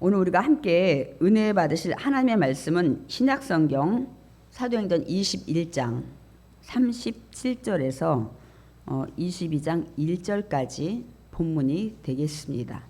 오늘 우리가 함께 은혜 받으실 하나님의 말씀은 신약성경 사도행전 21장 37절에서 22장 1절까지 본문이 되겠습니다.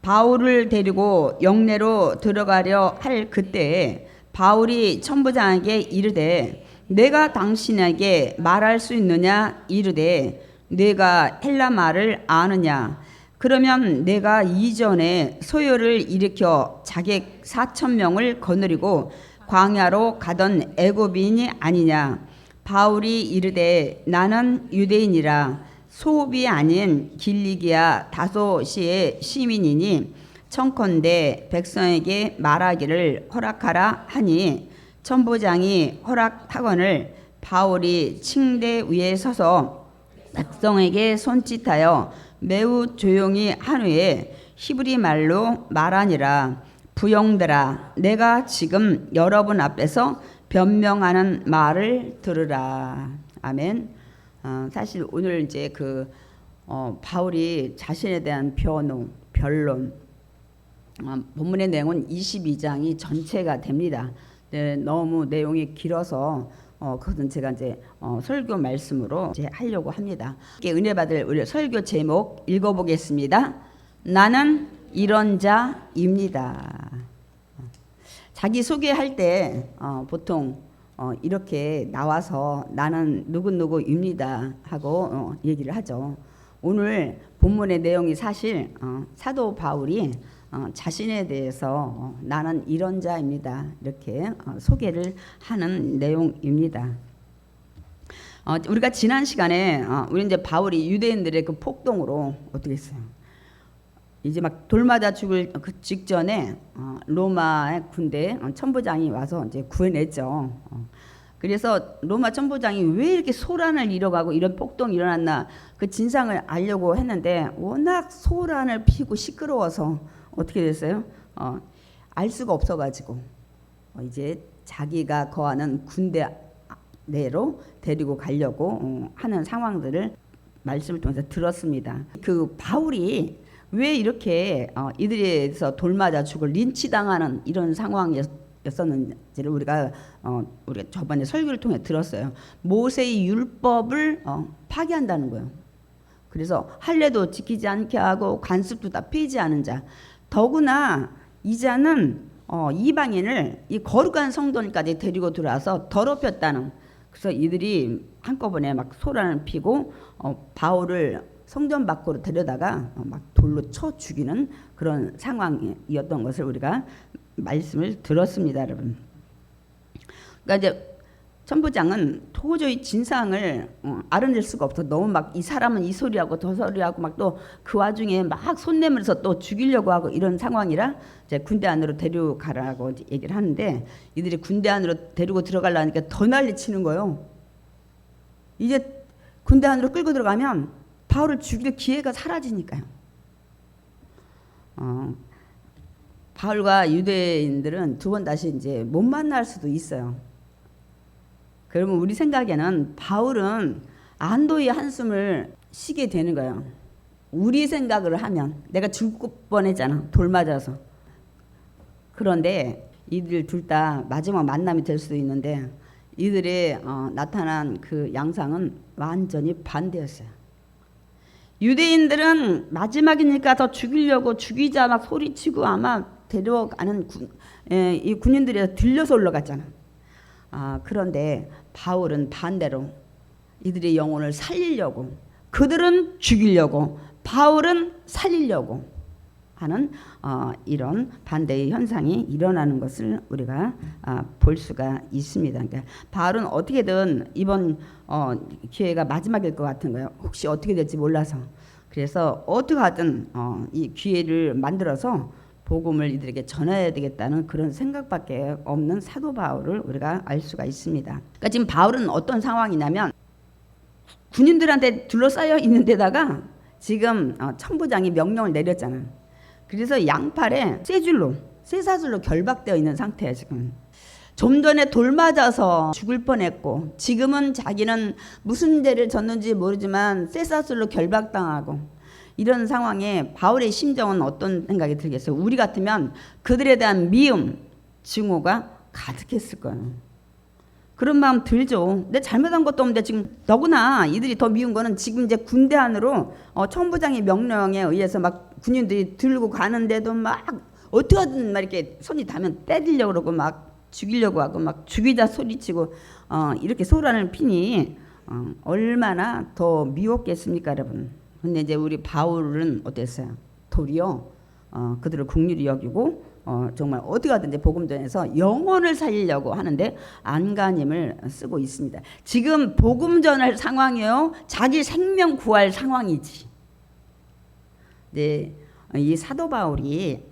바울을 데리고 영내로 들어가려 할 그때에 바울이 천부장에게 이르되 내가 당신에게 말할 수 있느냐 이르되 내가 헬라 말을 아느냐. 그러면 내가 이전에 소요를 일으켜 자객 4,000명을 거느리고 광야로 가던 애굽인이 아니냐. 바울이 이르되 나는 유대인이라 소읍이 아닌 길리기아 다소시의 시민이니 청컨대 백성에게 말하기를 허락하라 하니 천부장이 허락하거늘 바울이 층대 위에 서서 백성에게 손짓하여 매우 조용히 한 후에 히브리 말로 말하니라. 부용들아, 내가 지금 여러분 앞에서 변명하는 말을 들으라. 아멘. 사실 오늘 이제 바울이 자신에 대한 변론, 본문의 내용은 22장이 전체가 됩니다. 네, 너무 내용이 길어서 그것은 제가 이제 설교 말씀으로 이제 하려고 합니다. 은혜 받을 우리 설교 제목 읽어보겠습니다. 나는 이런 자입니다. 자기 소개할 때 보통 이렇게 나와서 나는 누구누구입니다 하고 얘기를 하죠. 오늘 본문의 내용이 사실 사도 바울이 자신에 대해서 나는 이런 자입니다 이렇게 소개를 하는 내용입니다. 우리가 지난 시간에 우리 이제 바울이 유대인들의 그 폭동으로 어떻게 했어요? 이제 막 돌 맞아 죽을 그 직전에 로마의 군대 천부장이 와서 이제 구해냈죠. 그래서 로마 천부장이 왜 이렇게 소란을 이뤄가고 이런 폭동이 일어났나 그 진상을 알려고 했는데 워낙 소란을 피우고 시끄러워서 어떻게 됐어요? 알 수가 없어가지고 이제 자기가 거하는 군대 내로 데리고 가려고 하는 상황들을 말씀을 통해서 들었습니다. 그 바울이 왜 이렇게 이들에서 돌맞아 죽을 린치당하는 이런 상황이었었는지를 우리가 저번에 설교를 통해 들었어요. 모세의 율법을 파기한다는 거예요. 그래서 할례도 지키지 않게 하고 관습도 다 피지 않은 자. 더구나 이 자는 이방인을 이 거룩한 성도까지 데리고 들어와서 더럽혔다는. 그래서 이들이 한꺼번에 막 소란을 피고 바울을 성전 밖으로 데려다가 막 돌로 쳐 죽이는 그런 상황이었던 것을 우리가 말씀을 들었습니다, 여러분. 그러니까 이제 천부장은 도저히 진상을 알아낼 수가 없어. 너무 막 이 사람은 이 소리하고 저 소리하고 막 또 그 와중에 막 손 내밀어서 또 죽이려고 하고 이런 상황이라 이제 군대 안으로 데려가라고 얘기를 하는데 이들이 군대 안으로 데리고 들어가려니까 더 난리치는 거예요. 이제 군대 안으로 끌고 들어가면 바울을 죽일 기회가 사라지니까요. 바울과 유대인들은 두 번 다시 이제 못 만날 수도 있어요. 그러면 우리 생각에는 바울은 안도의 한숨을 쉬게 되는 거예요. 우리 생각을 하면 내가 죽을 뻔했잖아. 돌 맞아서. 그런데 이들 둘 다 마지막 만남이 될 수도 있는데 이들의 나타난 그 양상은 완전히 반대였어요. 유대인들은 마지막이니까 더 죽이려고 죽이자 막 소리치고 아마 데려가는 이 군인들이 들려서 올라갔잖아. 그런데 바울은 반대로 이들의 영혼을 살리려고, 그들은 죽이려고, 바울은 살리려고 하는 이런 반대의 현상이 일어나는 것을 우리가 볼 수가 있습니다. 그러니까 바울은 어떻게든 이번 기회가 마지막일 것 같은 거예요. 혹시 어떻게 될지 몰라서. 그래서 어떻게 하든 이 기회를 만들어서 복음을 이들에게 전해야 되겠다는 그런 생각밖에 없는 사도 바울을 우리가 알 수가 있습니다. 그러니까 지금 바울은 어떤 상황이냐면 군인들한테 둘러싸여 있는 데다가 지금 천부장이 명령을 내렸잖아. 그래서 양팔에 쇠사슬로 결박되어 있는 상태야 지금. 좀 전에 돌 맞아서 죽을 뻔했고 지금은 자기는 무슨 죄를 졌는지 모르지만 쇠사슬로 결박당하고 이런 상황에 바울의 심정은 어떤 생각이 들겠어요? 우리 같으면 그들에 대한 미움, 증오가 가득했을 거예요. 그런 마음 들죠. 내 잘못한 것도 없는데 지금 너구나 이들이 더 미운 거는 지금 이제 군대 안으로 천부장의 명령에 의해서 막 군인들이 들고 가는데도 막 어떻게든 막 이렇게 손이 닿으면 때리려고 그러고 막 죽이려고 하고 막 죽이자 소리치고 이렇게 소란을 피니 얼마나 더 미웠겠습니까, 여러분? 근데 이제 우리 바울은 어땠어요? 도리어 그들을 긍휼히 여기고 정말 어디 가든지 복음 전에서 영혼을 살리려고 하는데 안간힘을 쓰고 있습니다. 지금 복음 전할 상황이에요. 자기 생명 구할 상황이지. 네, 이 사도 바울이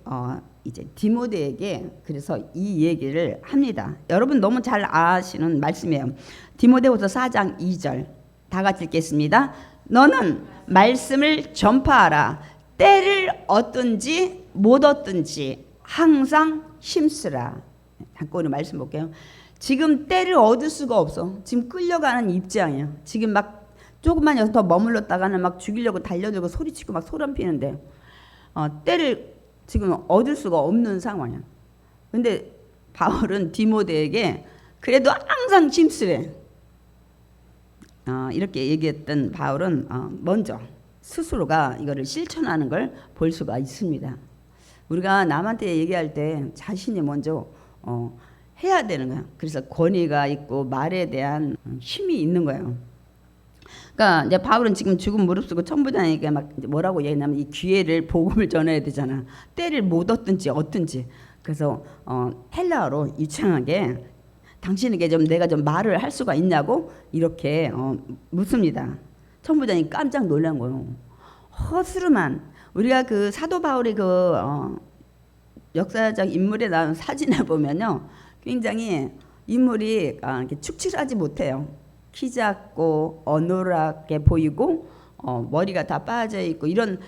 이제 디모데에게 그래서 이 얘기를 합니다. 여러분 너무 잘 아시는 말씀이에요. 디모데후서 4장 2절 다 같이 읽겠습니다. 너는 말씀을 전파하라. 때를 얻든지 못 얻든지 항상 힘쓰라. 잠깐 말씀 볼게요. 지금 때를 얻을 수가 없어. 지금 끌려가는 입장이에요. 지금 막 조금만 여기서 더 머물렀다가는 막 죽이려고 달려들고 소리치고 막 소름 피는데 때를 지금 얻을 수가 없는 상황이야. 근데 바울은 디모데에게 그래도 항상 힘쓰래. 이렇게 얘기했던 바울은 먼저 스스로가 이거를 실천하는 걸 볼 수가 있습니다. 우리가 남한테 얘기할 때 자신이 먼저 해야 되는 거야. 그래서 권위가 있고 말에 대한 힘이 있는 거예요. 그러니까 이제 바울은 지금 죽음 무릅쓰고 천부장에게 막 뭐라고 얘기하냐면 이 기회를 복음을 전해야 되잖아. 때를 못 얻든지 얻든지. 그래서 헬라어로 유창하게 당신에게 좀 내가 좀 말을 할 수가 있냐고 이렇게 묻습니다. 천부장이 깜짝 놀란 거예요. 허스름한 우리가 그 사도 바울의 그 역사적 인물에 나온 사진을 보면요, 굉장히 인물이 이렇게 축칠하지 못해요. 키 작고 어눌하게 보이고 머리가 다 빠져 있고 이런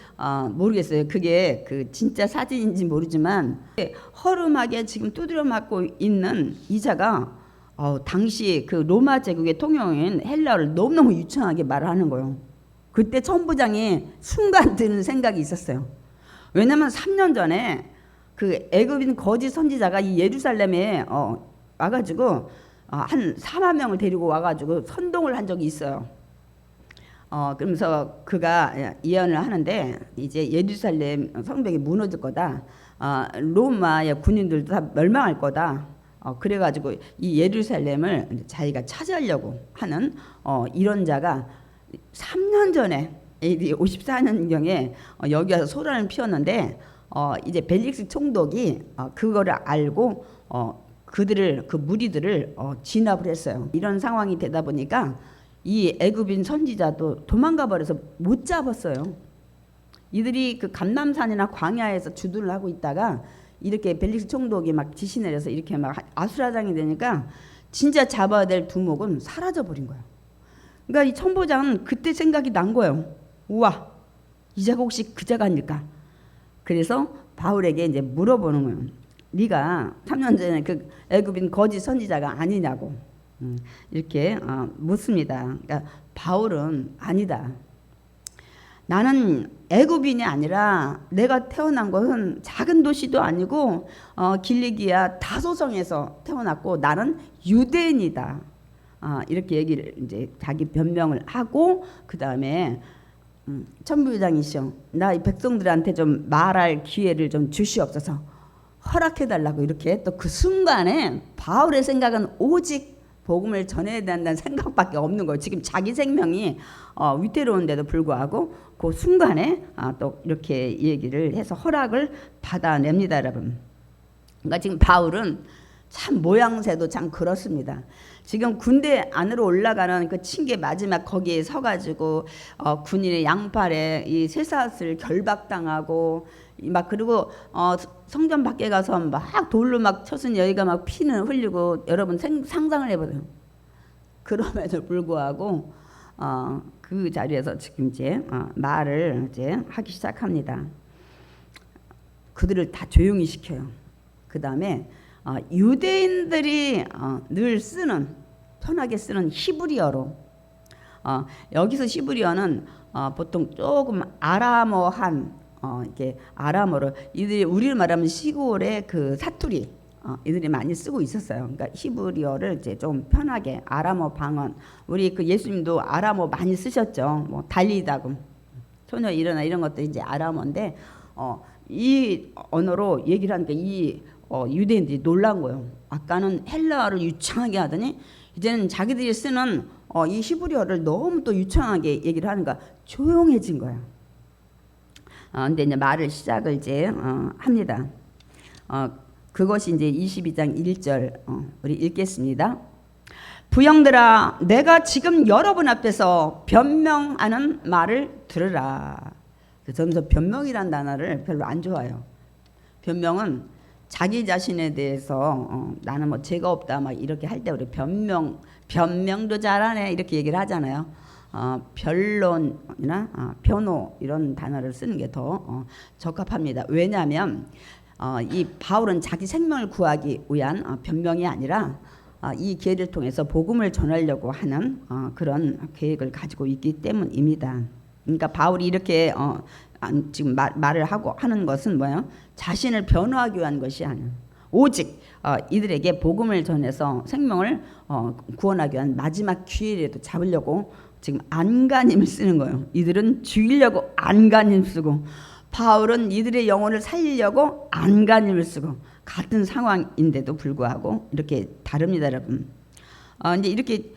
모르겠어요. 그게 그 진짜 사진인지 모르지만 허름하게 지금 두드려 맞고 있는 이자가 당시 그 로마 제국의 통용인 헬라어를 너무너무 유창하게 말하는 거예요. 그때 천부장이 순간 드는 생각이 있었어요. 왜냐면 3년 전에 그 애굽인 거짓 선지자가 이 예루살렘에 와가지고 한 4만 명을 데리고 와가지고 선동을 한 적이 있어요. 그러면서 그가 예언을 하는데 이제 예루살렘 성벽이 무너질 거다. 로마의 군인들도 다 멸망할 거다. 그래가지고 이 예루살렘을 자기가 차지하려고 하는 이런 자가 3년 전에 AD 54년경에 여기 와서 소란을 피웠는데 이제 벨릭스 총독이 그거를 알고 그들을 그 무리들을 진압을 했어요. 이런 상황이 되다 보니까 이 애굽인 선지자도 도망가 버려서 못 잡았어요. 이들이 그 감람산이나 광야에서 주둔을 하고 있다가 이렇게 벨릭스 총독이 막 지시 내려서 이렇게 막 아수라장이 되니까 진짜 잡아야 될 두목은 사라져 버린 거예요. 그러니까 이 천부장은 그때 생각이 난 거예요. 우와, 이 자가 혹시 그 자가 아닐까? 그래서 바울에게 이제 물어보는 거예요. 네가 3년 전에 그 애굽인 거짓 선지자가 아니냐고 이렇게 묻습니다. 그러니까 바울은 아니다. 나는 애굽인이 아니라 내가 태어난 것은 작은 도시도 아니고 길리기아 다소성에서 태어났고 나는 유대인이다. 이렇게 얘기를 이제 자기 변명을 하고 그 다음에 천부장이시여, 나 이 백성들한테 좀 말할 기회를 좀 주시옵소서. 허락해달라고 이렇게 또 그 순간에 바울의 생각은 오직 복음을 전해야 된다는 생각밖에 없는 거예요. 지금 자기 생명이 위태로운데도 불구하고 그 순간에 또 이렇게 얘기를 해서 허락을 받아냅니다, 여러분. 그러니까 지금 바울은 참 모양새도 참 그렇습니다. 지금 군대 안으로 올라가는 그 층계 마지막 거기에 서가지고 군인의 양팔에 이 쇠사슬 결박당하고 막 그리고 성전 밖에 가서 막 돌로 막 쳐서 여기가 막 피는 흘리고 여러분 상상을 해보세요. 그럼에도 불구하고 그 자리에서 지금 이제 말을 이제 하기 시작합니다. 그들을 다 조용히 시켜요. 그 다음에 유대인들이 늘 쓰는 편하게 쓰는 히브리어로 여기서 시브리어는 보통 조금 아람어한 이렇게 아람어로 이들이 우리를 말하면 시골의 그 사투리 이들이 많이 쓰고 있었어요. 그러니까 히브리어를 이제 좀 편하게 아람어 방언 우리 그 예수님도 아람어 많이 쓰셨죠. 뭐 달리다금 소녀 일어나 이런 것들이 이제 아람어인데 이 언어로 얘기를 하니까 이 유대인들이 놀란 거예요. 아까는 헬라어를 유창하게 하더니 이제는 자기들이 쓰는 이 히브리어를 너무 또 유창하게 얘기를 하니까 조용해진 거예요. 근데 이제 말을 시작을 이제 합니다. 그것이 이제 22장 1절 우리 읽겠습니다. 부형들아, 내가 지금 여러분 앞에서 변명하는 말을 들으라. 저는 변명이란 단어를 별로 안 좋아해요. 변명은 자기 자신에 대해서 나는 뭐 죄가 없다 막 이렇게 할 때 우리 변명도 잘하네 이렇게 얘기를 하잖아요. 변론이나 변호 이런 단어를 쓰는 게 더 적합합니다. 왜냐하면 이 바울은 자기 생명을 구하기 위한 변명이 아니라 이 기회를 통해서 복음을 전하려고 하는 그런 계획을 가지고 있기 때문입니다. 그러니까 바울이 이렇게 지금 말을 하는 것은 뭐예요? 자신을 변호하기 위한 것이 아니에요. 오직 이들에게 복음을 전해서 생명을 구원하기 위한 마지막 기회라도 잡으려고 지금 안간힘을 쓰는 거예요. 이들은 죽이려고 안간힘 쓰고 바울은 이들의 영혼을 살리려고 안간힘을 쓰고 같은 상황인데도 불구하고 이렇게 다릅니다, 여러분. 이제 이렇게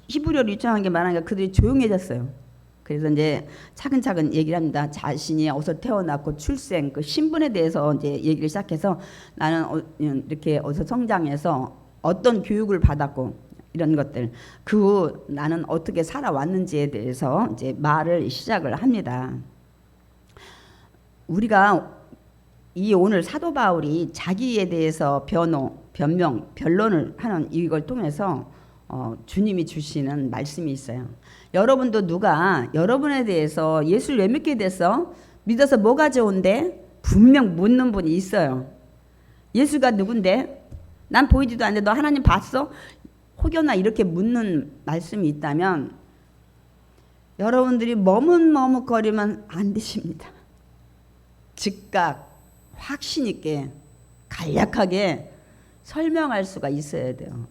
히브리어를 유창하게 말하니까 그들이 조용해졌어요. 그래서 이제 차근차근 얘기를 합니다. 자신이 어디서 태어났고 출생, 그 신분에 대해서 이제 얘기를 시작해서 나는 이렇게 어디서 성장해서 어떤 교육을 받았고 이런 것들, 그 후 나는 어떻게 살아왔는지에 대해서 이제 말을 시작을 합니다. 우리가 이 오늘 사도 바울이 자기에 대해서 변명, 변론을 하는 이걸 통해서 주님이 주시는 말씀이 있어요. 여러분도 누가 여러분에 대해서 예수를 왜 믿게 됐어? 믿어서 뭐가 좋은데? 분명 묻는 분이 있어요. 예수가 누군데? 난 보이지도 않는데 너 하나님 봤어? 혹여나 이렇게 묻는 말씀이 있다면 여러분들이 머뭇머뭇거리면 안 되십니다. 즉각 확신 있게 간략하게 설명할 수가 있어야 돼요.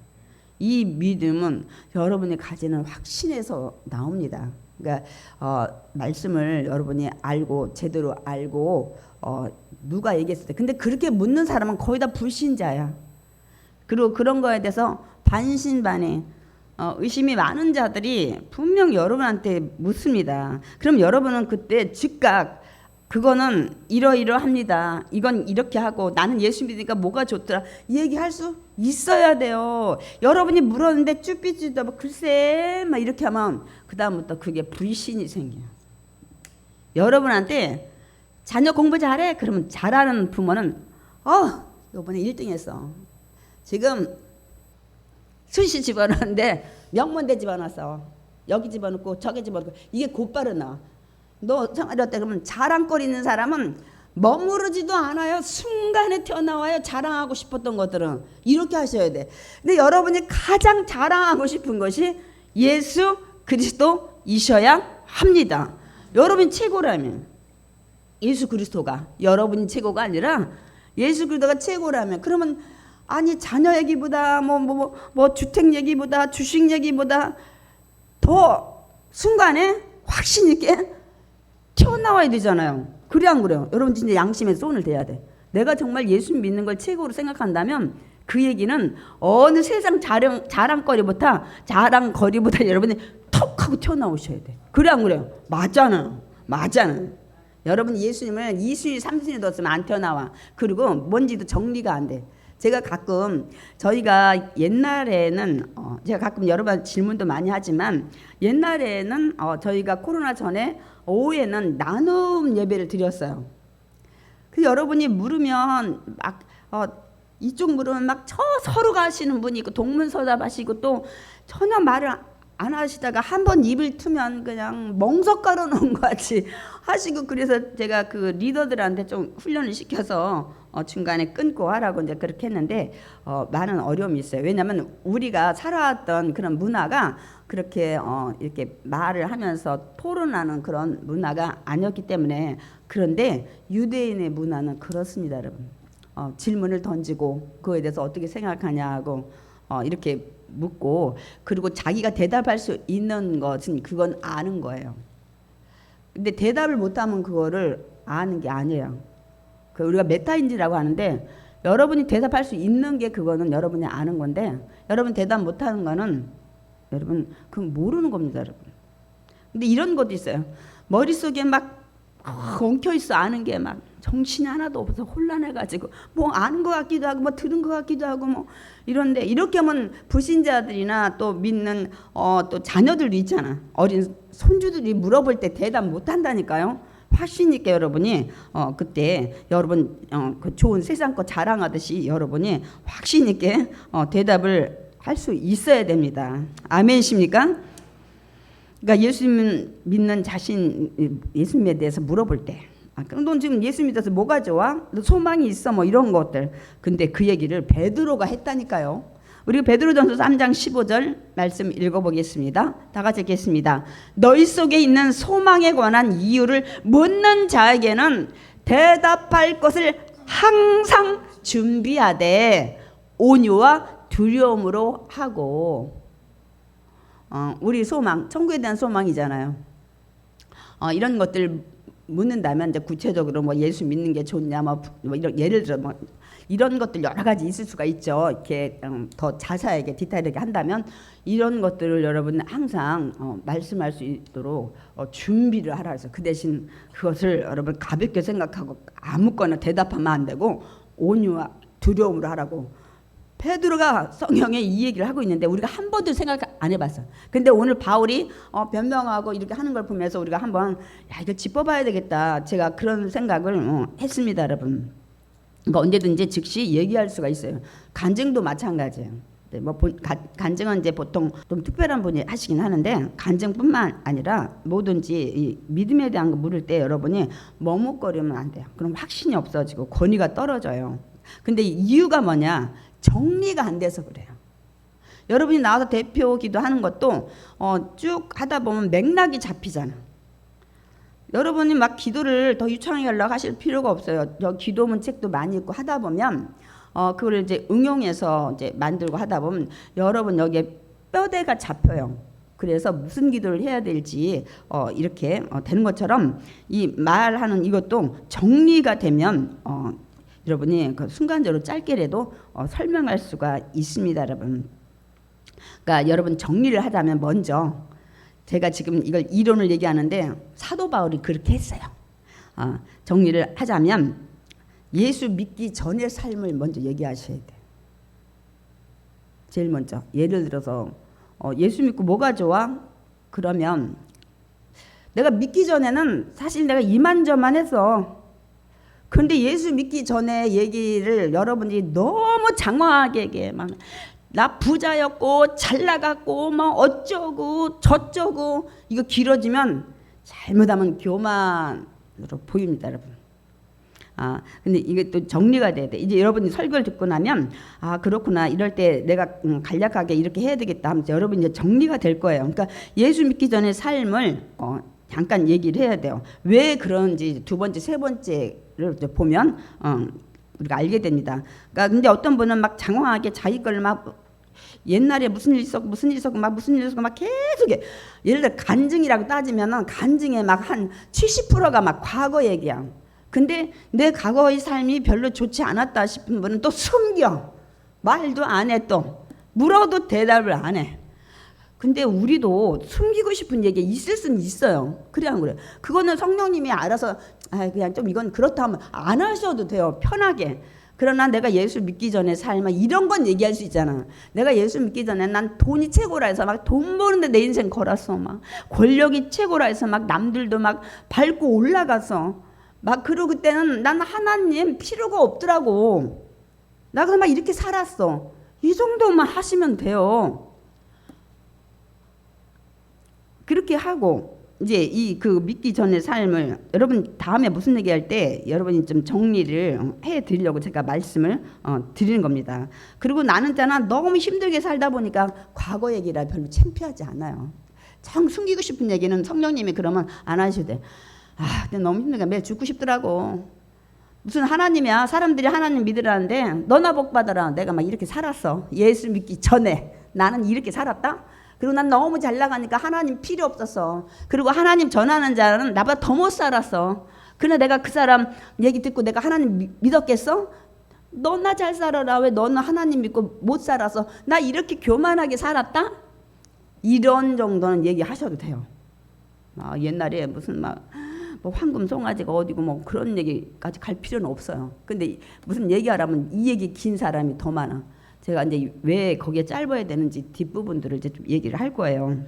이 믿음은 여러분이 가지는 확신에서 나옵니다. 그러니까 말씀을 여러분이 알고 제대로 알고 누가 얘기했을 때 근데 그렇게 묻는 사람은 거의 다 불신자야. 그리고 그런 거에 대해서 반신반의 의심이 많은 자들이 분명 여러분한테 묻습니다. 그럼 여러분은 그때 즉각 그거는 이러이러합니다. 이건 이렇게 하고 나는 예수 믿으니까 뭐가 좋더라. 얘기할 수 있어야 돼요. 여러분이 물었는데 쭈삐쭈도 뭐 글쎄 막 이렇게 하면 그 다음부터 그게 불신이 생겨요. 여러분한테 자녀 공부 잘해? 그러면 잘하는 부모는 이번에 1등 했어. 지금 수시 집어넣는데 명문대 집어넣었어. 여기 집어넣고 저기 집어넣고 이게 곧바로 나와. 너 생활이 어때? 그러면 자랑거리 있는 사람은 머무르지도 않아요. 순간에 튀어나와요. 자랑하고 싶었던 것들은. 이렇게 하셔야 돼. 근데 여러분이 가장 자랑하고 싶은 것이 예수 그리스도이셔야 합니다. 여러분이 최고라면 예수 그리스도가 여러분이 최고가 아니라 예수 그리스도가 최고라면 그러면 아니 자녀 얘기보다 뭐 주택 얘기보다 주식 얘기보다 더 순간에 확신 있게 튀어나와야 되잖아요. 그래 안 그래요? 여러분 진짜 양심에 손을 대야 돼. 내가 정말 예수 믿는 걸 최고로 생각한다면 그 얘기는 어느 세상 자랑거리보다 여러분이 턱 하고 튀어나오셔야 돼. 그래 안 그래요? 맞잖아요. 여러분 예수님을 2순위 3순위 뒀으면 안 튀어나와. 그리고 뭔지도 정리가 안 돼. 제가 가끔 저희가 옛날에는 제가 가끔 여러 번 질문도 많이 하지만 옛날에는 저희가 코로나 전에 오후에는 나눔 예배를 드렸어요. 그 여러분이 물으면 막 이쪽 물으면 막 서로가 하시는 분이 있고 동문서답하시고 또 전혀 말을 안 하시다가 한 번 입을 트면 그냥 멍석 깔아놓은 것 같이 하시고 그래서 제가 그 리더들한테 좀 훈련을 시켜서 중간에 끊고 하라고 이제 그렇게 했는데 많은 어려움이 있어요. 왜냐하면 우리가 살아왔던 그런 문화가 그렇게 이렇게 말을 하면서 토론하는 그런 문화가 아니었기 때문에. 그런데 유대인의 문화는 그렇습니다, 여러분. 질문을 던지고 그거에 대해서 어떻게 생각하냐고 이렇게 묻고, 그리고 자기가 대답할 수 있는 것은 그건 아는 거예요. 근데 대답을 못하면 그거를 아는 게 아니에요. 그 우리가 메타인지라고 하는데, 여러분이 대답할 수 있는 게 그거는 여러분이 아는 건데, 여러분 대답 못하는 거는 여러분 그건 모르는 겁니다, 여러분. 근데 이런 것도 있어요. 머릿속에 막 엉켜 있어. 아는 게 막 정신이 하나도 없어서 혼란해가지고 뭐 아는 것 같기도 하고 뭐 들은 것 같기도 하고 뭐 이런데, 이렇게 하면 불신자들이나 또 믿는 또 자녀들도 있잖아. 어린 손주들이 물어볼 때 대답 못한다니까요. 확신 있게 여러분이 그때 여러분 그 좋은 세상 거 자랑하듯이 여러분이 확신 있게 대답을 할 수 있어야 됩니다. 아멘이십니까? 그러니까 예수 믿는 자신, 예수님에 대해서 물어볼 때, 너 지금 예수 믿어서 뭐가 좋아? 너 소망이 있어? 뭐 이런 것들. 근데 그 얘기를 베드로가 했다니까요. 우리 베드로전서 3장 15절 말씀 읽어보겠습니다. 다 같이 읽겠습니다. 너희 속에 있는 소망에 관한 이유를 묻는 자에게는 대답할 것을 항상 준비하되 온유와 두려움으로 하고. 우리 소망, 천국에 대한 소망이잖아요. 이런 것들 묻는다면 이제 구체적으로 뭐 예수 믿는 게 좋냐, 뭐 이런, 예를 들어 뭐 이런 것들 여러 가지 있을 수가 있죠. 이렇게 더 자세하게 디테일하게 한다면 이런 것들을 여러분 항상 말씀할 수 있도록 준비를 하라 해서, 그 대신 그것을 여러분 가볍게 생각하고 아무거나 대답하면 안 되고 온유와 두려움으로 하라고. 베드로가 성경에 이 얘기를 하고 있는데 우리가 한 번도 생각 안 해봤어. 근데 오늘 바울이 변명하고 이렇게 하는 걸 보면서 우리가 한번 이거 짚어봐야 되겠다. 제가 그런 생각을 했습니다, 여러분. 그러니까 언제든지 즉시 얘기할 수가 있어요. 간증도 마찬가지예요. 네, 뭐 간증은 이제 보통 좀 특별한 분이 하시긴 하는데, 간증뿐만 아니라 뭐든지 이 믿음에 대한 거 물을 때 여러분이 머뭇거리면 안 돼요. 그럼 확신이 없어지고 권위가 떨어져요. 근데 이유가 뭐냐? 정리가 안 돼서 그래요. 여러분이 나와서 대표 기도하는 것도 쭉 하다 보면 맥락이 잡히잖아. 여러분이 막 기도를 더 유창하게 하려고 하실 필요가 없어요. 저 기도문 책도 많이 읽고 하다 보면 그걸 이제 응용해서 이제 만들고 하다 보면 여러분 여기에 뼈대가 잡혀요. 그래서 무슨 기도를 해야 될지 이렇게 되는 것처럼 이 말하는 이것도 정리가 되면 여러분이 그 순간적으로 짧게라도 설명할 수가 있습니다, 여러분. 그러니까 여러분 정리를 하자면, 먼저 제가 지금 이걸 이론을 얘기하는데 사도 바울이 그렇게 했어요. 정리를 하자면 예수 믿기 전의 삶을 먼저 얘기하셔야 돼. 제일 먼저. 예를 들어서 예수 믿고 뭐가 좋아? 그러면 내가 믿기 전에는 사실 내가 이만저만 했어. 근데 예수 믿기 전에 얘기를 여러분이 너무 장황하게 얘기해. 막 나 부자였고 잘 나갔고 뭐 어쩌고 저쩌고, 이거 길어지면 잘못하면 교만으로 보입니다, 여러분. 근데 이게 또 정리가 돼야 돼. 이제 여러분이 설교를 듣고 나면 그렇구나, 이럴 때 내가 간략하게 이렇게 해야 되겠다 하면서 여러분 이제 정리가 될 거예요. 그러니까 예수 믿기 전에 삶을 잠깐 얘기를 해야 돼요. 왜 그런지 두 번째, 세 번째를 보면 우리가 알게 됩니다. 그러니까 근데 어떤 분은 막 장황하게 자기 걸 막 옛날에 무슨 일 있었고 무슨 일 있었고 막 무슨 일 있었고 막 계속, 예를 들어 간증이라고 따지면은 간증의 막 한 70%가 막 과거 얘기야. 근데 내 과거의 삶이 별로 좋지 않았다 싶은 분은 또 숨겨. 말도 안 해. 또 물어도 대답을 안 해. 근데 우리도 숨기고 싶은 얘기 있을 수는 있어요. 그래 안 그래? 그거는 성령님이 알아서 그냥 좀 이건 그렇다 하면 안 하셔도 돼요. 편하게. 그러나 내가 예수 믿기 전에 삶은 이런 건 얘기할 수 있잖아. 내가 예수 믿기 전에 난 돈이 최고라 해서 막 돈 버는데 내 인생 걸었어. 막 권력이 최고라 해서 막 남들도 막 밟고 올라가서 막, 그리고 그때는 난 하나님 필요가 없더라고. 나 그래서 막 이렇게 살았어. 이 정도만 하시면 돼요. 그렇게 하고 이제 이 그 믿기 전의 삶을 여러분 다음에 무슨 얘기할 때 여러분이 좀 정리를 해 드리려고 제가 말씀을 드리는 겁니다. 그리고 나는 있잖아 너무 힘들게 살다 보니까 과거 얘기라 별로 창피하지 않아요. 정 숨기고 싶은 얘기는 성령님이 그러면 안 하셔도 돼. 아, 근데 너무 힘들니까 매일 죽고 싶더라고. 무슨 하나님이야. 사람들이 하나님 믿으라는데 너나 복 받아라. 내가 막 이렇게 살았어. 예수 믿기 전에 나는 이렇게 살았다. 그리고 난 너무 잘 나가니까 하나님 필요 없었어. 그리고 하나님 전하는 자는 나보다 더 못 살았어. 그러나 내가 그 사람 얘기 듣고 내가 하나님 믿었겠어? 너나 잘 살아라. 왜 너는 하나님 믿고 못 살았어? 나 이렇게 교만하게 살았다? 이런 정도는 얘기하셔도 돼요. 옛날에 무슨 뭐 황금 송아지가 어디고 뭐 그런 얘기까지 갈 필요는 없어요. 근데 무슨 얘기하라면 이 얘기 긴 사람이 더 많아. 제가 이제 왜 거기에 짧아야 되는지 뒷부분들을 이제 좀 얘기를 할 거예요.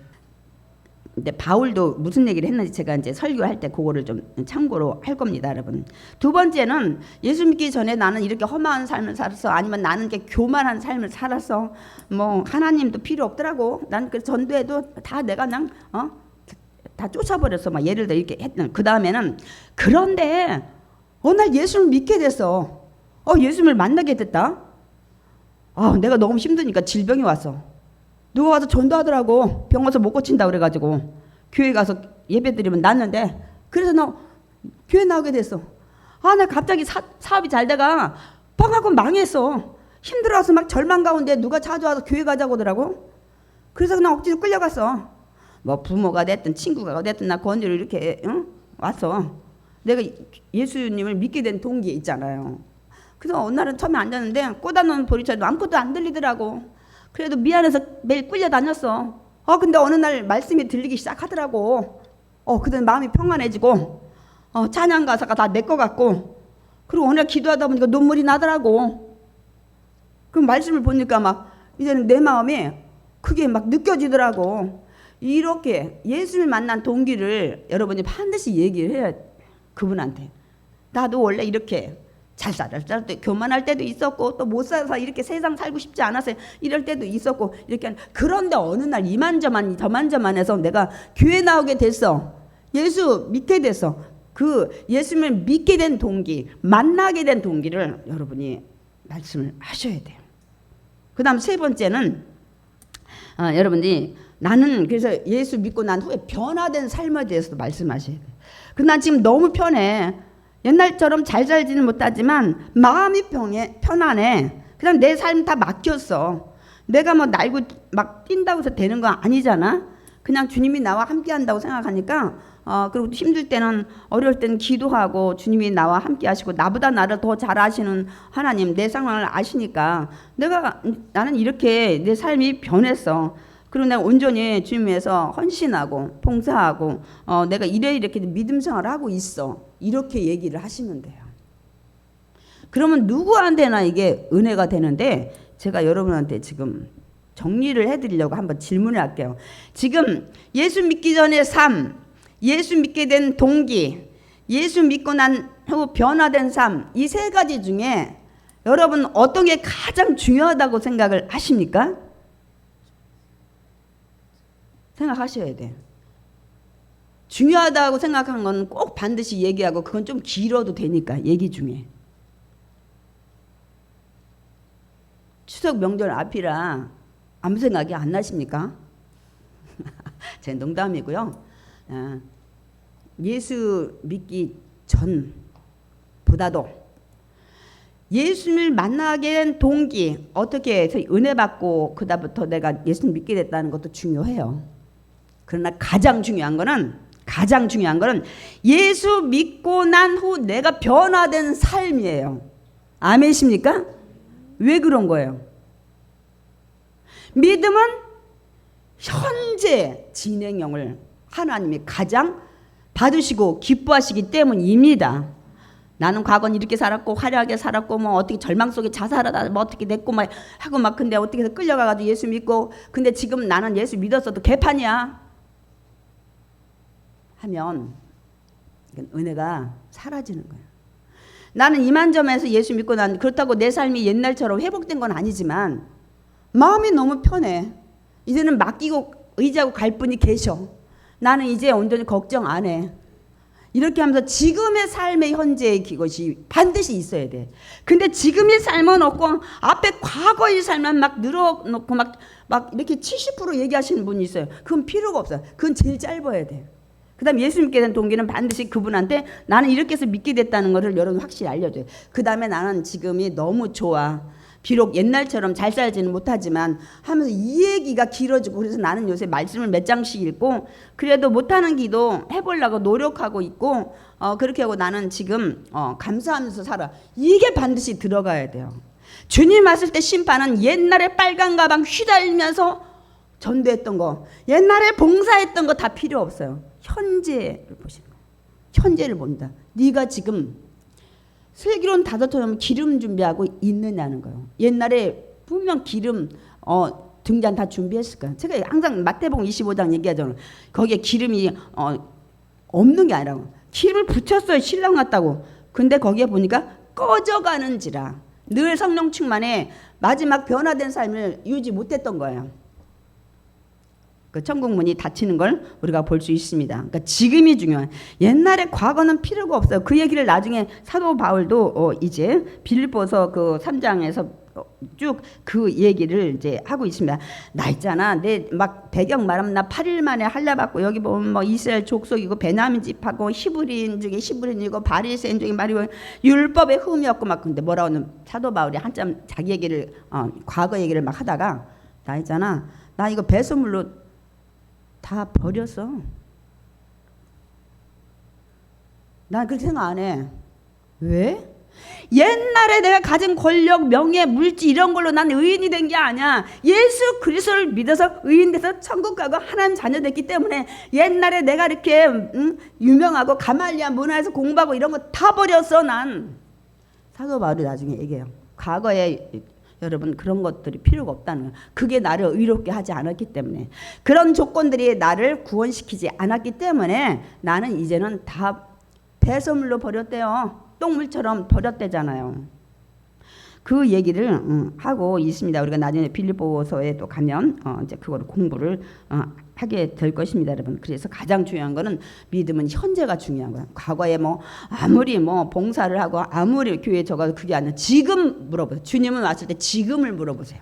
근데 바울도 무슨 얘기를 했는지 제가 이제 설교할 때 그거를 좀 참고로 할 겁니다, 여러분. 두 번째는 예수 믿기 전에 나는 이렇게 험한 삶을 살았어. 아니면 나는 이렇게 교만한 삶을 살았어. 뭐 하나님도 필요 없더라고. 난 그 전도해도 다 내가 그냥 다 쫓아버렸어. 막 예를 들어 이렇게 했던. 그 다음에는 그런데 어느 날 예수를 믿게 됐어. 예수를 만나게 됐다. 내가 너무 힘드니까 질병이 왔어. 누가 와서 전도하더라고. 병 와서 못 고친다 그래가지고 교회 가서 예배 드리면 낫는데 그래서 나 교회 나오게 됐어. 나 갑자기 사업이 잘 돼가 빵하고 망했어. 힘들어서 막 절망 가운데 누가 찾아와서 교회 가자고 하더라고. 그래서 그냥 억지로 끌려갔어. 뭐 부모가 됐든 친구가 됐든 나 건드려 이렇게 왔어. 내가 예수님을 믿게 된 동기 있잖아요. 그래서 어느 날은 처음에 앉았는데 꽂아놓은 보리차도 아무것도 안 들리더라고. 그래도 미안해서 매일 끌려다녔어. 근데 어느 날 말씀이 들리기 시작하더라고. 그때 마음이 평안해지고 찬양 가사가 다 내 거 같고 그리고 어느 날 기도하다 보니까 눈물이 나더라고. 그 말씀을 보니까 막 이제는 내 마음이 그게 막 느껴지더라고. 이렇게 예수를 만난 동기를 여러분이 반드시 얘기를 해야 그분한테. 나도 원래 이렇게 잘 살았을 때 교만할 때도 있었고 또 못 살아서 이렇게 세상 살고 싶지 않아서 이럴 때도 있었고 이렇게. 그런데 어느 날 저만저만해서 내가 교회 나오게 됐어. 예수 믿게 됐어. 그 예수를 믿게 된 동기, 만나게 된 동기를 여러분이 말씀을 하셔야 돼요. 그 다음 세 번째는 여러분이 나는 그래서 예수 믿고 난 후에 변화된 삶에 대해서도 말씀하셔야 돼요. 난 지금 너무 편해. 옛날처럼 잘 살지는 못하지만 마음이 편안해. 그다음 내 삶 다 맡겼어. 내가 뭐 날고 막 뛴다고 해서 되는 거 아니잖아. 그냥 주님이 나와 함께 한다고 생각하니까 그리고 힘들 때는 어려울 때는 기도하고 주님이 나와 함께 하시고 나보다 나를 더 잘 아시는 하나님 내 상황을 아시니까 나는 이렇게 내 삶이 변했어. 그리고 내가 온전히 주님 위해서 헌신하고 봉사하고 내가 이렇게 믿음 생활을 하고 있어. 이렇게 얘기를 하시면 돼요. 그러면 누구한테나 이게 은혜가 되는데 제가 여러분한테 지금 정리를 해드리려고 한번 질문을 할게요. 지금 예수 믿기 전의 삶, 예수 믿게 된 동기, 예수 믿고 난 후 변화된 삶, 이 세 가지 중에 여러분 어떤 게 가장 중요하다고 생각을 하십니까? 생각하셔야 돼. 중요하다고 생각한 건 꼭 반드시 얘기하고 그건 좀 길어도 되니까 얘기 중에. 추석 명절 앞이라 아무 생각이 안 나십니까? 제 농담이고요. 예수 믿기 전보다도 예수를 만나게 된 동기, 어떻게 해서 은혜 받고 그다음부터 내가 예수를 믿게 됐다는 것도 중요해요. 그러나 가장 중요한 거는 예수 믿고 난 후 내가 변화된 삶이에요. 아멘이십니까? 왜 그런 거예요? 믿음은 현재 진행형을 하나님이 가장 받으시고 기뻐하시기 때문입니다. 나는 과거는 이렇게 살았고 화려하게 살았고 뭐 어떻게 절망 속에 자살하다 뭐 어떻게 됐고 막 하고 막 근데 어떻게 해서 끌려가가지고 예수 믿고 근데 지금 나는 예수 믿었어도 개판이야 하면 이건 은혜가 사라지는 거예요. 나는 이만저만해서 예수 믿고 난 그렇다고 내 삶이 옛날처럼 회복된 건 아니지만 마음이 너무 편해. 이제는 맡기고 의지하고 갈 분이 계셔. 나는 이제 온전히 걱정 안 해. 이렇게 하면서 지금의 삶의 현재의 그것이 반드시 있어야 돼. 근데 지금의 삶은 없고 앞에 과거의 삶만 막 늘어놓고 막 이렇게 70% 얘기하시는 분이 있어요. 그건 필요가 없어요. 그건 제일 짧아야 돼. 그 다음 예수 믿게 된 동기는 반드시 그분한테 나는 이렇게 해서 믿게 됐다는 것을 여러분 확실히 알려줘요. 그 다음에 나는 지금이 너무 좋아. 비록 옛날처럼 잘 살지는 못하지만 하면서 이 얘기가 길어지고, 그래서 나는 요새 말씀을 몇 장씩 읽고 그래도 못하는 기도 해보려고 노력하고 있고 그렇게 하고 나는 지금 감사하면서 살아. 이게 반드시 들어가야 돼요. 주님 왔을 때 심판은 옛날에 빨간 가방 휘달리면서 전도했던 거, 옛날에 봉사했던 거 다 필요 없어요. 현재를 보시는 거예요. 현재를 본다. 네가 지금 슬기로운 다섯처럼 기름 준비하고 있느냐는 거예요. 옛날에 분명 기름 등잔 다 준비했을 거예요. 제가 항상 마태복음 25장 얘기하잖아요. 거기에 기름이 없는 게 아니라 기름을 붙였어요. 신랑 왔다고. 근데 거기에 보니까 꺼져가는지라, 늘 성령 충만에 마지막 변화된 삶을 유지 못했던 거예요. 그 천국 문이 닫히는 걸 우리가 볼 수 있습니다. 그러니까 지금이 중요한. 옛날에 과거는 필요가 없어요. 그 얘기를 나중에 사도 바울도 이제 빌립보서 그 3장에서 쭉 그 얘기를 이제 하고 있습니다. 나 있잖아, 내 막 배경 말하면 나 8일 만에 할례받고 여기 보면 뭐 이스라엘 족속이고 베냐민 집하고 히브리인 중에 히브리인이고 바리새인 중에 말이고 율법의 흠이었고 막. 근데 뭐라고는 사도 바울이 한참 자기 얘기를 과거 얘기를 막 하다가 나 있잖아, 나 이거 배설물로 다 버렸어. 난 그렇게 생각 안 해. 왜? 옛날에 내가 가진 권력, 명예, 물질 이런 걸로 난 의인이 된 게 아니야. 예수 그리스도를 믿어서 의인 돼서 천국 가고 하나님 자녀 됐기 때문에 옛날에 내가 이렇게 유명하고 가말리아 문화에서 공부하고 이런 거 다 버렸어. 난 사도 바울이 나중에 얘기해요. 과거에 여러분 그런 것들이 필요가 없다는 거예요. 그게 나를 의롭게 하지 않았기 때문에, 그런 조건들이 나를 구원시키지 않았기 때문에 나는 이제는 다 배설물로 버렸대요. 똥물처럼 버렸대잖아요. 그 얘기를 하고 있습니다. 우리가 나중에 빌립보서에 또 가면 이제 그거를 공부를 하게 될 것입니다, 여러분. 그래서 가장 중요한 거는 믿음은 현재가 중요한 거야. 과거에 뭐 아무리 뭐 봉사를 하고 아무리 교회에 적어도 그게 아니라 지금 물어보세요. 주님은 왔을 때 지금을 물어보세요.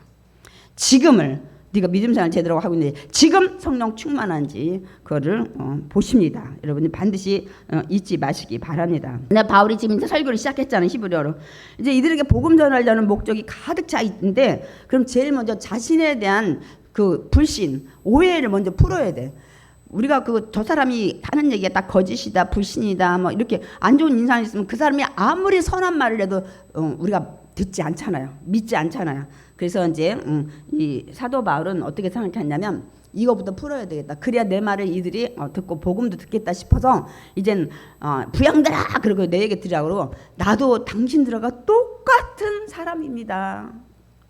지금을 네가 믿음 생활 제대로 하고 있는지, 지금 성령 충만한지 그거를 보십니다. 여러분이 반드시 잊지 마시기 바랍니다. 근데 바울이 지금 이제 설교를 시작했잖아요, 히브리어로. 이제 이들에게 복음 전하려는 목적이 가득 차 있는데, 그럼 제일 먼저 자신에 대한 그 불신, 오해를 먼저 풀어야 돼. 우리가 저 사람이 하는 얘기가 딱 거짓이다, 불신이다, 뭐 이렇게 안 좋은 인상이 있으면 그 사람이 아무리 선한 말을 해도 우리가 듣지 않잖아요. 믿지 않잖아요. 그래서 이제 이 사도 바울은 어떻게 생각했냐면 이거부터 풀어야 되겠다. 그래야 내 말을 이들이 듣고 복음도 듣겠다 싶어서 이젠 부양들아 그러고 내 얘기 들으라고 그러고, 나도 당신들과 똑같은 사람입니다.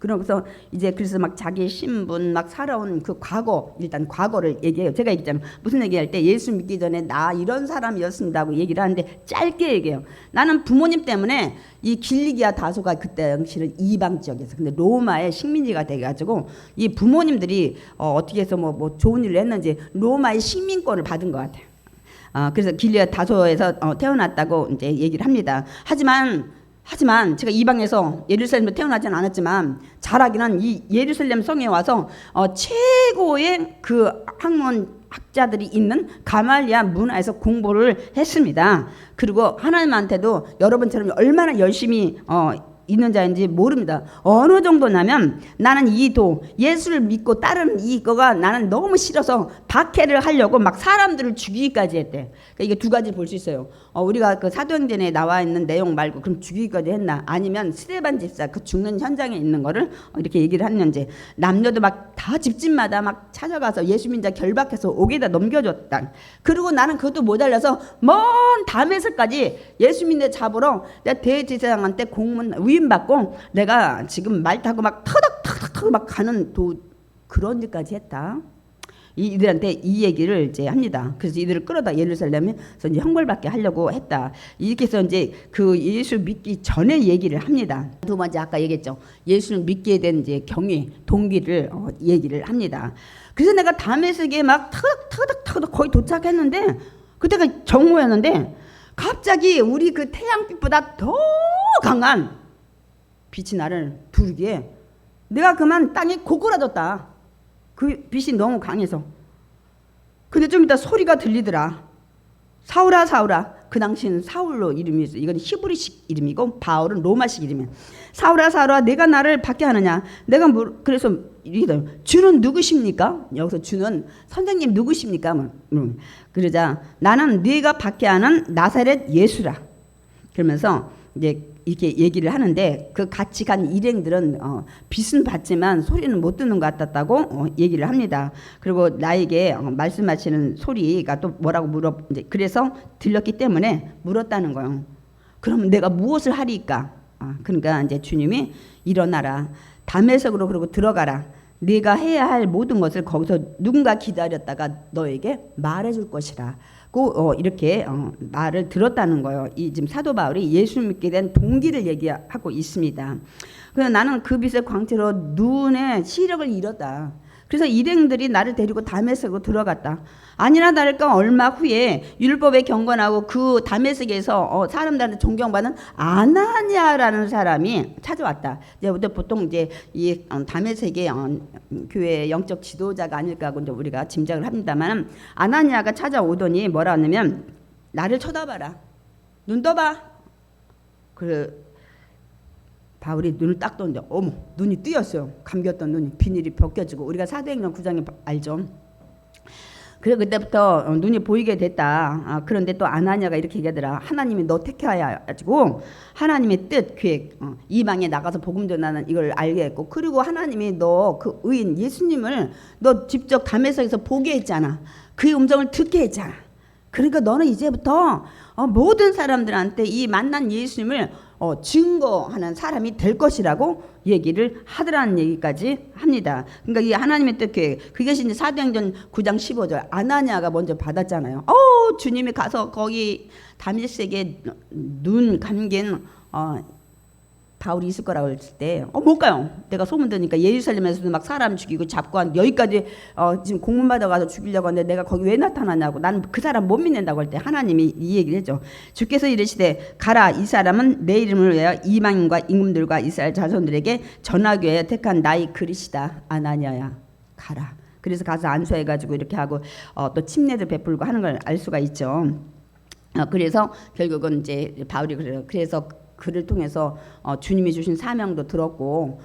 그러고서 이제 그래서 막 자기 신분 막 살아온 그 과거, 일단 과거를 얘기해요. 제가 얘기했잖아요. 무슨 얘기할 때 예수 믿기 전에 나 이런 사람이었습니다 하고 얘기를 하는데 짧게 얘기해요. 나는 부모님 때문에 이 길리기아 다소가 그때 당시는 이방 지역에서, 근데 로마의 식민지가 돼가지고 이 부모님들이 어떻게 해서 뭐 좋은 일을 했는지 로마의 식민권을 받은 것 같아요. 그래서 길리기아 다소에서 태어났다고 이제 얘기를 합니다. 하지만 제가 이방에서 예루살렘에 태어나지는 않았지만 자라기는 이 예루살렘 성에 와서 최고의 그 학자들이 있는 가말리아 문화에서 공부를 했습니다. 그리고 하나님한테도 여러분처럼 얼마나 열심히 있는 자인지 모릅니다. 어느 정도냐면 나는 예수를 믿고 따르는 이거가 나는 너무 싫어서 박해를 하려고 막 사람들을 죽이기까지 했대. 그러니까 이게 두 가지 볼 수 있어요. 우리가 그 사도행전에 나와 있는 내용 말고 그럼 죽이기까지 했나, 아니면 스데반 집사 그 죽는 현장에 있는 거를 이렇게 얘기를 했는지. 남녀도 막 다 집집마다 막 찾아가서 예수 믿자 결박해서 옥에다 넘겨줬다. 그리고 나는 그것도 모자라서 먼 담에서까지 예수 믿는 잡으러 내가 대제사장한테 공문 위임 받고 내가 지금 말 타고 막 터덕터덕 막 가는 그런 일까지 했다. 이들한테 이 얘기를 이제 합니다. 그래서 이들을 끌어다 예루살렘에서 이제 형벌받게 하려고 했다. 이렇게 해서 이제 그 예수 믿기 전에 얘기를 합니다. 두 번째 아까 얘기했죠. 예수를 믿게 된 이제 경위, 동기를 얘기를 합니다. 그래서 내가 다메섹에 막 타닥타닥 거의 도착했는데 그때가 정오였는데 갑자기 우리 그 태양빛보다 더 강한 빛이 나를 두르기에 내가 그만 땅에 고꾸라졌다. 그 빛이 너무 강해서. 근데 좀 이따 소리가 들리더라. 사울아 사울아. 그 당시는 사울로 이름이 있어. 이건 히브리식 이름이고 바울은 로마식 이름이야. 사울아 사울아 내가 나를 밖에 하느냐. 내가 그래서 이러다 주는 누구십니까? 여기서 주는 선생님 누구십니까? 그러자 나는 네가 밖에 하는 나사렛 예수라. 그러면서 이제 이렇게 얘기를 하는데 그 같이 간 일행들은 빛은 봤지만 소리는 못 듣는 것 같았다고 얘기를 합니다. 그리고 나에게 말씀하시는 소리가 또 뭐라고 이제 그래서 들렸기 때문에 물었다는 거예요. 그럼 내가 무엇을 하리까? 그러니까 이제 주님이 일어나라. 다메섹으로 그러고 들어가라. 네가 해야 할 모든 것을 거기서 누군가 기다렸다가 너에게 말해줄 것이라. 이렇게 말을 들었다는 거예요. 이 지금 사도 바울이 예수 믿게 된 동기를 얘기하고 있습니다. 그래서 나는 그 빛의 광채로 눈의 시력을 잃었다. 그래서 일행들이 나를 데리고 다메섹으로 들어갔다. 아니나 다를까 얼마 후에 율법에 경건하고 그 다메섹에서 사람들한테 존경받는 아나니아라는 사람이 찾아왔다. 이제 보통 이제 이 다메섹의 교회 영적 지도자가 아닐까 하고 이제 우리가 짐작을 합니다만 아나니아가 찾아오더니 뭐라 하냐면 나를 쳐다봐라. 눈 떠봐. 바울이 눈을 딱 떴는데 어머 눈이 뜨였어요. 감겼던 눈이 비닐이 벗겨지고 우리가 사도행전 9장에 알죠. 그래 그때부터 눈이 보이게 됐다. 그런데 또 아나니아가 이렇게 얘기하더라. 하나님이 너 택해가지고 하나님의 뜻 계획 이방에 나가서 복음 전하는 이걸 알게 했고 그리고 하나님이 너 그 의인 예수님을 너 직접 다메섹에서 보게 했잖아. 그의 음성을 듣게 했잖아. 그러니까 너는 이제부터 모든 사람들한테 이 만난 예수님을 증거하는 사람이 될 것이라고 얘기를 하더라는 얘기까지 합니다. 그러니까 이 하나님의 뜻 그것이 이제 사도행전 9장 15절 아나니아가 먼저 받았잖아요. 주님이 가서 거기 다메섹에 눈 감긴 바울이 있을 거라고 했을 때 못 가요. 내가 소문 들으니까 예루살렘에서도 막 사람 죽이고 잡고 한 여기까지 지금 공문 받아가서 죽이려고 하는데 내가 거기 왜 나타나냐고 나는 그 사람 못 믿는다고 할 때 하나님이 이 얘기를 했죠. 주께서 이르시되 가라 이 사람은 내 이름을 위하여 이방인과 임금들과 이스라엘 자손들에게 전하기 위하여 택한 나의 그릇이다. 아나니아야 가라. 그래서 가서 안수해가지고 이렇게 하고 또 침례를 베풀고 하는 걸 알 수가 있죠. 그래서 결국은 이제 바울이 그래서 그를 통해서 주님이 주신 사명도 들었고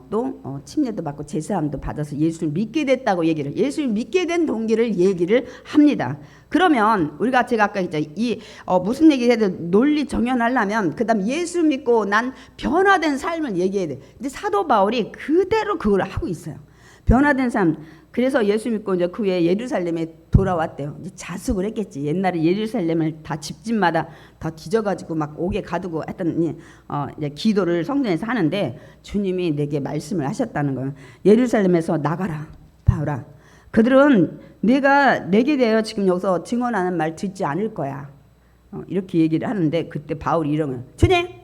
또 침례도 받고 제사함도 받아서 예수를 믿게 됐다고 예수를 믿게 된 동기를 얘기를 합니다. 그러면 우리가 제가 아까 했죠. 무슨 얘기를 해도 논리 정연하려면 그다음 예수 믿고 난 변화된 삶을 얘기해야 돼. 근데 사도 바울이 그대로 그걸 하고 있어요. 변화된 삶. 그래서 예수 믿고 이제 그 후에 예루살렘에 돌아왔대요. 이제 자숙을 했겠지. 옛날에 예루살렘을 다 집집마다 다 뒤져가지고 막 옥에 가두고 했던 이제 기도를 성전에서 하는데 주님이 내게 말씀을 하셨다는 거예요. 예루살렘에서 나가라, 바울아. 그들은 내가 내게 대하여 지금 여기서 증언하는 말 듣지 않을 거야. 이렇게 얘기를 하는데 그때 바울이 이러면 주님.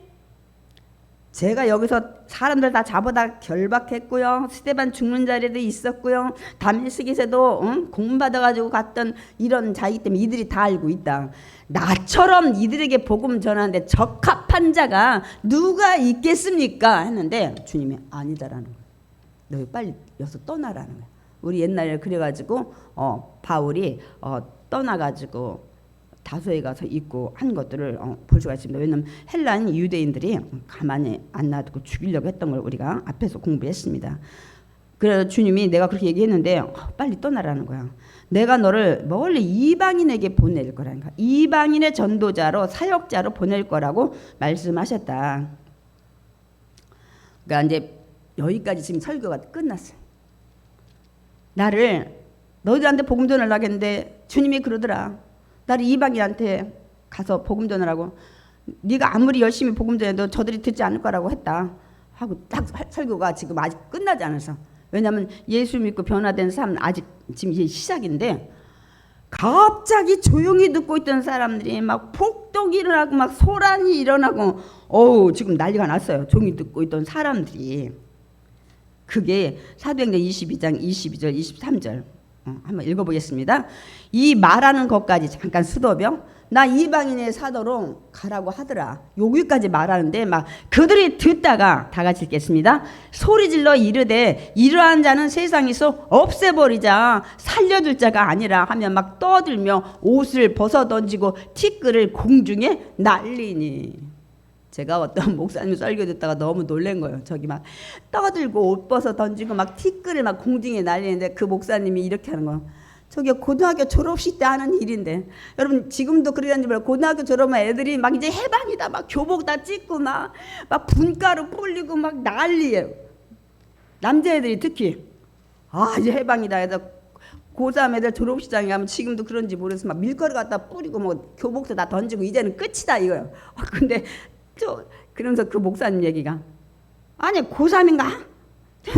제가 여기서 사람들 다 잡아다 결박했고요. 스데반 죽는 자리도 있었고요. 다메섹에서도 공문 받아가지고 갔던 이런 자이기 때문에 이들이 다 알고 있다. 나처럼 이들에게 복음 전하는데 적합한 자가 누가 있겠습니까? 했는데 주님이 아니다라는 거예요. 너 빨리 여기서 떠나라는 거예요. 우리 옛날에 그래가지고 바울이 떠나가지고 다소에 가서 있고 한 것들을 볼 수가 있습니다. 왜냐하면 헬라인 유대인들이 가만히 안 놔두고 죽이려고 했던 걸 우리가 앞에서 공부했습니다. 그래서 주님이 내가 그렇게 얘기했는데 빨리 떠나라는 거야. 내가 너를 멀리 이방인에게 보낼 거라니까. 이방인의 전도자로 사역자로 보낼 거라고 말씀하셨다. 그러니까 이제 여기까지 지금 설교가 끝났어요. 나를 너희들한테 복음 전하려고 했는데 주님이 그러더라. 나를 이방인한테 가서 복음 전하라고. 네가 아무리 열심히 복음 전해도 저들이 듣지 않을 거라고 했다 하고 딱 설교가 지금 아직 끝나지 않아서 왜냐하면 예수 믿고 변화된 삶은 아직 지금 이제 시작인데 갑자기 조용히 듣고 있던 사람들이 막 폭동이 일어나고 막 소란이 일어나고 지금 난리가 났어요. 조용히 듣고 있던 사람들이. 그게 사도행전 22장 22절 23절 한번 읽어보겠습니다. 이 말하는 것까지 잠깐 스톱이요. 나 이방인의 사도로 가라고 하더라. 여기까지 말하는데 막 그들이 듣다가 다 같이 읽겠습니다. 소리질러 이르되 이러한 자는 세상에서 없애버리자 살려둘 자가 아니라 하며 막 떠들며 옷을 벗어 던지고 티끌을 공중에 날리니. 제가 어떤 목사님 설교 듣다가 너무 놀란 거예요. 저기 막 떠들고 옷 벗어 던지고 막 티끌을 막 공중에 날리는데 그 목사님이 이렇게 하는 거예요. 저게 고등학교 졸업식 때 하는 일인데 여러분 지금도 그러는지 몰라요. 고등학교 졸업한 애들이 막 이제 해방이다 막 교복 다 찢고 막 분가루 뿌리고 막 난리예요. 남자애들이 특히 이제 해방이다 해서 고3 애들 졸업식장에 가면 지금도 그런지 모르겠어 막 밀가루 갖다 뿌리고 뭐 교복도 다 던지고 이제는 끝이다 이거예요. 근데 그러면서 그 목사님 얘기가 아니 고3인가?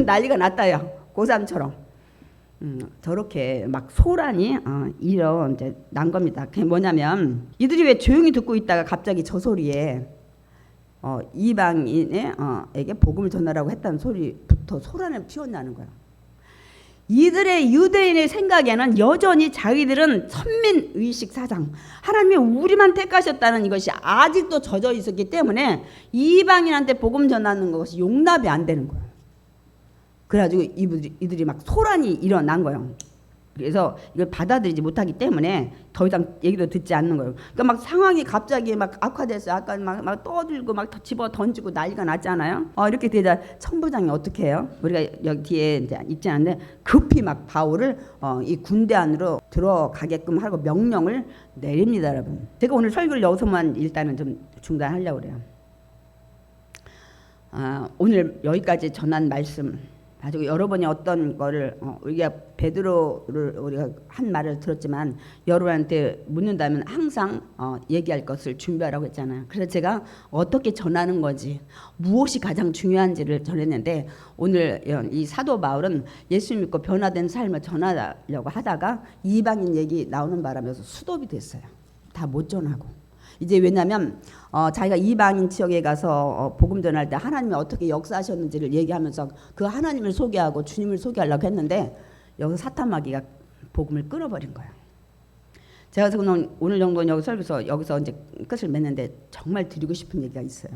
난리가 났다요. 고3처럼. 저렇게 막 소란이 이런 이제 난 겁니다. 그게 뭐냐면 이들이 왜 조용히 듣고 있다가 갑자기 저 소리에 이방인에게 복음을 전하라고 했다는 소리부터 소란을 피웠냐는 거예요. 이들의 유대인의 생각에는 여전히 자기들은 선민의식 사상 하나님이 우리만 택하셨다는 이것이 아직도 젖어 있었기 때문에 이방인한테 복음 전하는 것이 용납이 안 되는 거예요. 그래가지고 이들이 막 소란이 일어난 거예요. 그래서 이걸 받아들이지 못하기 때문에 더 이상 얘기도 듣지 않는 거예요. 그러니까 막 상황이 갑자기 막 악화됐어요. 아까 막 떠들고 막 집어 던지고 난리가 났잖아요. 이렇게 되자 천부장이 어떻게 해요? 우리가 여기 뒤에 이제 있지 않는데 급히 막 바울을 이 군대 안으로 들어가게끔 하고 명령을 내립니다, 여러분. 제가 오늘 설교를 여기서만 일단은 좀 중단하려고 그래요. 오늘 여기까지 전한 말씀 가지고 여러분이 어떤 거를 우리가 베드로를 우리가 한 말을 들었지만 여러분한테 묻는다면 항상 얘기할 것을 준비하라고 했잖아요. 그래서 제가 어떻게 전하는 거지 무엇이 가장 중요한지를 전했는데 오늘 이 사도 바울은 예수 믿고 변화된 삶을 전하려고 하다가 이방인 얘기 나오는 바람에서 수톱이 됐어요. 다 못 전하고. 이제 왜냐하면 자기가 이방인 지역에 가서 복음 전할 때 하나님이 어떻게 역사하셨는지를 얘기하면서 그 하나님을 소개하고 주님을 소개하려고 했는데 여기서 사탄마귀가 복음을 끊어버린 거예요. 제가 오늘 정도는 여기서 이제 끝을 맺는데 정말 드리고 싶은 얘기가 있어요.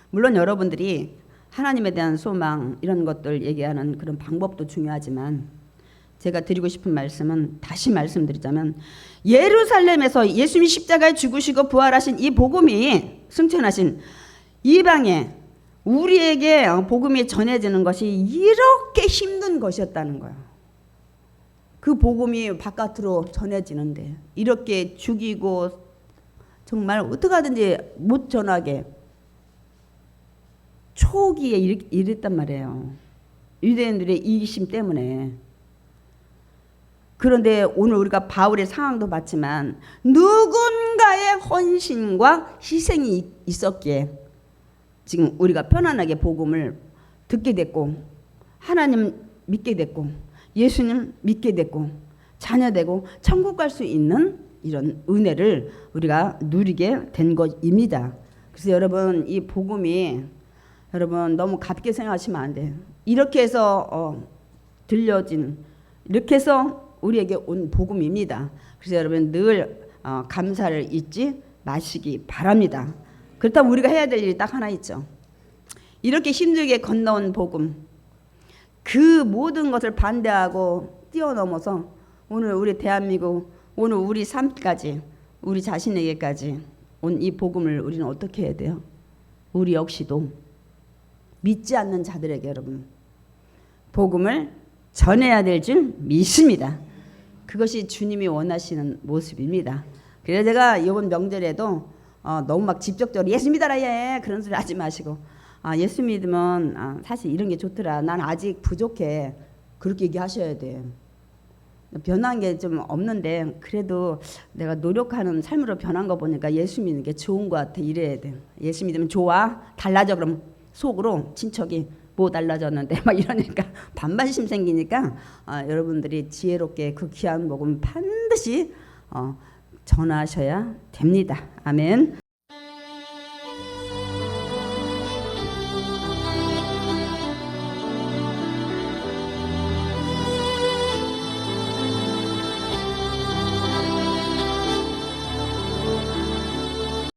물론 여러분들이 하나님에 대한 소망 이런 것들 얘기하는 그런 방법도 중요하지만 제가 드리고 싶은 말씀은 다시 말씀드리자면 예루살렘에서 예수님이 십자가에 죽으시고 부활하신 이 복음이 승천하신 이방에 우리에게 복음이 전해지는 것이 이렇게 힘든 것이었다는 거예요. 그 복음이 바깥으로 전해지는데 이렇게 죽이고 정말 어떻게 하든지 못 전하게 초기에 이랬단 말이에요. 유대인들의 이기심 때문에. 그런데 오늘 우리가 바울의 상황도 봤지만 누군가의 헌신과 희생이 있었기에 지금 우리가 편안하게 복음을 듣게 됐고 하나님 믿게 됐고 예수님 믿게 됐고 자녀되고 천국 갈 수 있는 이런 은혜를 우리가 누리게 된 것입니다. 그래서 여러분 이 복음이 여러분 너무 가볍게 생각하시면 안 돼요. 이렇게 해서 들려진 이렇게 해서 우리에게 온 복음입니다. 그래서 여러분 늘 감사를 잊지 마시기 바랍니다. 그렇다면 우리가 해야 될 일이 딱 하나 있죠. 이렇게 힘들게 건너온 복음 그 모든 것을 반대하고 뛰어넘어서 오늘 우리 대한민국 오늘 우리 삶까지 우리 자신에게까지 온 이 복음을 우리는 어떻게 해야 돼요? 우리 역시도 믿지 않는 자들에게 여러분 복음을 전해야 될 줄 믿습니다. 그것이 주님이 원하시는 모습입니다. 그래서 제가 이번 명절에도 너무 막 직접적으로 예수 믿어라 예 그런 소리 하지 마시고 예수 믿으면 사실 이런 게 좋더라. 난 아직 부족해. 그렇게 얘기하셔야 돼. 변한 게 좀 없는데 그래도 내가 노력하는 삶으로 변한 거 보니까 예수 믿는 게 좋은 것 같아. 이래야 돼. 예수 믿으면 좋아. 달라져. 그럼 속으로 친척이 뭐 달라졌는데 막 이러니까 반발심 생기니까 여러분들이 지혜롭게 그 귀한 복음 반드시 전하셔야 됩니다. 아멘.